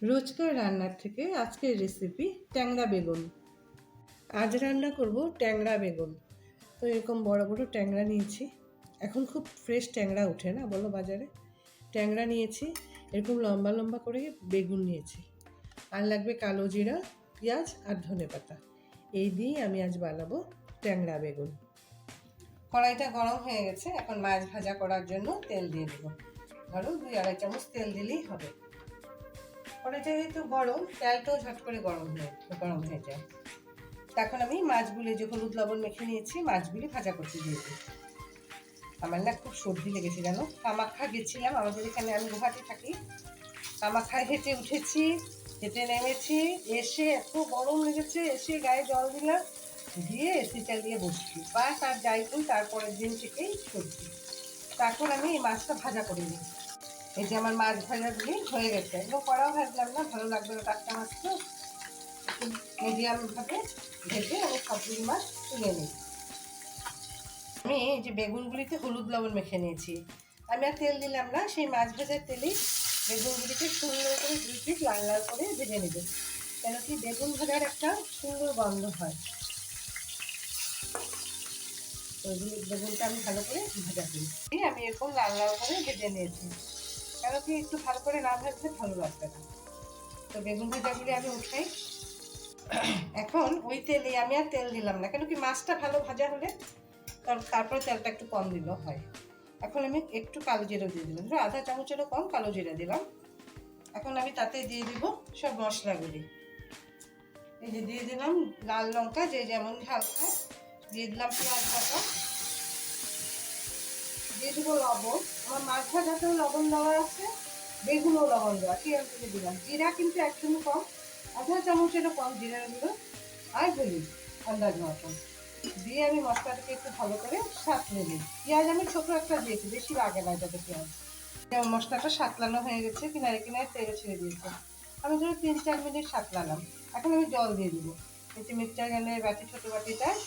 রোজকার রান্নার থেকে আজকের রেসিপি ট্যাংরা বেগুন। আজ রান্না করব ট্যাংরা বেগুন। তো এরকম বড় বড় ট্যাংরা নিয়েছি। এখন খুব ফ্রেশ ট্যাংরা ওঠে না বলো বাজারে। ট্যাংরা নিয়েছি, এরকম লম্বা লম্বা করে বেগুন নিয়েছি, আর লাগবে কালো জিরা, পেঁয়াজ আর ধনেপাতা। এই দিয়েই আমি আজ বানাবো ট্যাংরা বেগুন। কড়াইটা গরম হয়ে গেছে, এখন মাছ ভাজা করার জন্য তেল দিয়ে দেবো। ধরো 2-2.5 চামচ তেল দিলেই হবে। কড়াইটা যেহেতু গরম, তেলটাও ঝট করে গরম হয়ে যায়। এখন আমি মাছগুলি যে হলুদ লবণ মেখে নিয়েছি, মাছগুলি ভাজা করতে দিয়ে দিই। আমার না খুব সর্দি লেগেছে জানো। কামাখ্যা গেছিলাম, আমাদের এখানে, আমি গুয়াহাটি থাকি। কামাখ্যায় হেঁটে উঠেছি, হেঁটে নেমেছি, এসে এত গরম লেগেছে, এসে গায়ে জল দিলাম, দিয়ে এসি চালিয়ে বসছি। বাস আর যাই করি, তারপরের দিন থেকেই সর্দি। তারপর আমি এই মাছটা ভাজা করে নিই। এই যে আমার মাছ ভাজাগুলি হয়ে গেছে, একদম কড়াও ভাজলাম না, ভালো লাগবে না টাটকা মাছ তো। মিডিয়ামভাবে ভেজে আমি সবগুলি মাছ তুলে নিই। আমি এই যে বেগুনগুলিতে হলুদ লবণ মেখে নিয়েছি, আমি আর তেল দিলাম না, সেই মাছ ভাজার তেলেই বেগুনগুলিকে সুন্দর করে 2 পিস লাল লাল করে ভেজে নেব। কেন কি বেগুন ভাজার একটা সুন্দর গন্ধ হয়। ওইগুলি বেগুনটা আমি ভালো করে ভাজা করি। আমি এরকম লাল লাল করে ভেজে নিয়েছি, কেন কি একটু ভালো করে না ভাজলে ভালো লাগবে না। তো বেগুন ভাজাগুলি আমি উঠাই। এখন ওই তেলে আমি আর তেল দিলাম না, কেন কি মাছটা ভালো ভাজা হলে তারপরে তেলটা একটু কম দিলেও হয়। এখন আমি একটু কালো জিরা দিয়ে দিলাম, ধরো 1/2 চামচেরও কম কালো জিরা দিলাম। এখন আমি তাতে দিয়ে দিব সব মশলাগুলি। এই যে দিয়ে দিলাম লাল লঙ্কা, যে যেমন ঝাল খায়, দিয়ে দিলাম পেঁয়াজ বাটা, দিয়ে দেবো লবণ। আমার মাছ ভাজাতেও লবণ দেওয়া আছে, বেগুনও লবণ দেওয়া, পেঁয়াজ দিয়ে দিলাম। জিরা কিন্তু একদমই কম, 1/2 চামচেরও কম জিরার গুঁড়ো, আর হলুদ আন্দাজ মতন দিয়ে আমি মশলাটাকে একটু ভালো করে সাঁতলে নিই। পেঁয়াজ আমি ছোটো একটা দিয়েছি, বেশি লাগে না এটাতে পেঁয়াজ। যেমন মশলাটা সাঁতলানো হয়ে গেছে, কিনারে কিনারে তেল ছেড়ে দিয়েছে, আমি ধরো 3-4 মিনিট সাঁতলালাম। এখন আমি জল দিয়ে দিব। এই যে মিক্সচার গ্রাইন্ডারের বাটি, ছোটো বাটিটায়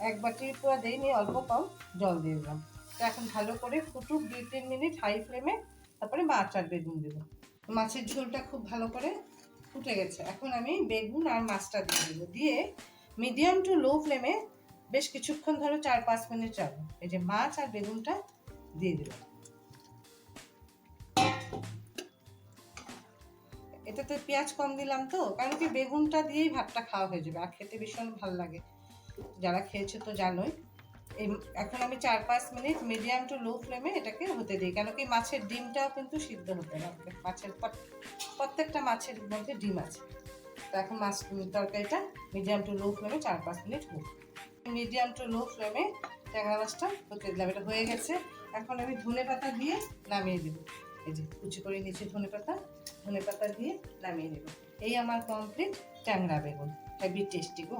1 বাটি পুরো দিইনি, অল্প কম জল দিয়ে দিলাম। তো এখন ভালো করে ফুটুক 2-3 মিনিট হাই ফ্লেমে, তারপরে মাছ আর বেগুন দেবো। মাছের ঝোলটা খুব ভালো করে ফুটে গেছে, এখন আমি বেগুন আর মাছটা দিয়ে দেবো। দিয়ে মিডিয়াম টু লো ফ্লেমে বেশ কিছুক্ষণ, ধরো 4-5 মিনিট যাবো। এই যে মাছ আর বেগুনটা দিয়ে দেবো। এটাতে পেঁয়াজ কম দিলাম তো, কারণ কি বেগুনটা দিয়েই ভাতটা খাওয়া হয়ে যাবে, আর খেতে ভীষণ ভালো লাগে, যারা খেয়েছে তো জানোই। এই এখন আমি 4-5 মিনিট মিডিয়াম টু লো ফ্লেমে এটাকে হতে দিই, কেন কি মাছের ডিমটাও কিন্তু সিদ্ধ হতে লাগবে। প্রত্যেকটা মাছের মধ্যে ডিম আছে। তো এখন মাছ তরকারিটা মিডিয়াম টু লো ফ্লেমে 4-5 মিনিট হোক। মিডিয়াম টু লো ফ্লেমে ট্যাংরা মাছটা হতে দিলাম, এটা হয়ে গেছে। এখন আমি ধনেপাতা দিয়ে নামিয়ে দেবো। এই যে কুচি করে নিচে ধনেপাতা দিয়ে নামিয়ে দেবো। এই আমার কমপ্লিট ট্যাংরা বেগুন, হেভি টেস্টি গো।